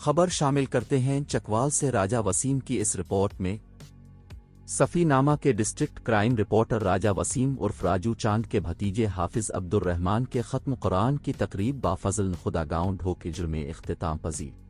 خبر شامل کرتے ہیں چکوال سے راجہ وسیم کی اس رپورٹ میں صفی نامہ کے ڈسٹرکٹ کرائم رپورٹر راجہ وسیم عرف راجو چاند کے بھتیجے حافظ عبد الرحمان کے ختم قرآن کی تقریب بافضل خدا گاؤں ڈھوکیجڑ میں اختتام پذیر۔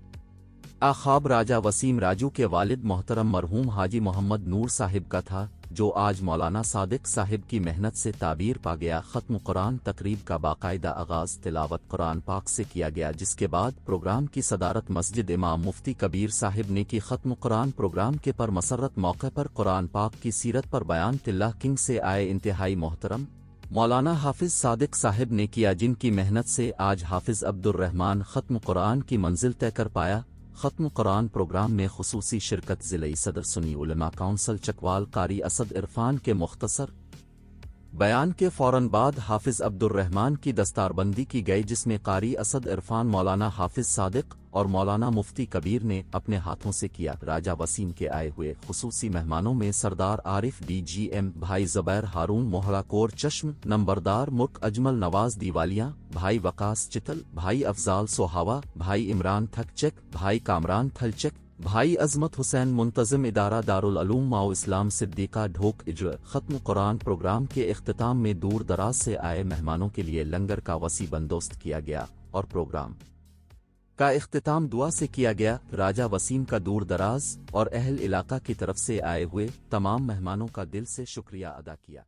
خواب راجہ وسیم راجو کے والد محترم مرحوم حاجی محمد نور صاحب کا تھا، جو آج مولانا صادق صاحب کی محنت سے تعبیر پا گیا۔ ختم قرآن تقریب کا باقاعدہ آغاز تلاوت قرآن پاک سے کیا گیا، جس کے بعد پروگرام کی صدارت مسجد امام مفتی کبیر صاحب نے کی۔ ختم قرآن پروگرام کے پر مسرت موقع پر قرآن پاک کی سیرت پر بیان تلہ کنگ سے آئے انتہائی محترم مولانا حافظ صادق صاحب نے کیا، جن کی محنت سے آج حافظ عبد الرحمان ختم قرآن کی منزل طے کر پایا۔ ختم قرآن پروگرام میں خصوصی شرکت ضلعی صدر سنی علماء کونسل چکوال قاری اسد عرفان کے مختصر بیان کے فوراً بعد حافظ عبد الرحمان کی دستاربندی کی گئی، جس میں قاری اسد عرفان مولانا حافظ صادق اور مولانا مفتی کبیر نے اپنے ہاتھوں سے کیا۔ راجہ وسیم کے آئے ہوئے خصوصی مہمانوں میں سردار عارف ڈی جی ایم، بھائی زبیر ہارون موہرا کور چشم، نمبردار ملک اجمل نواز دیوالیاں، بھائی وقاص چتل، بھائی افضال سوہاوا، بھائی عمران تھک چک، بھائی کامران تھل چک، بھائی عظمت حسین، منتظم ادارہ دارالعلوم ماؤ اسلام صدیقہ ڈھوک اجڑ۔ ختم قرآن پروگرام کے اختتام میں دور دراز سے آئے مہمانوں کے لیے لنگر کا وسیع بندوبست کیا گیا اور پروگرام کا اختتام دعا سے کیا گیا۔ راجہ وسیم کا دور دراز اور اہل علاقہ کی طرف سے آئے ہوئے تمام مہمانوں کا دل سے شکریہ ادا کیا۔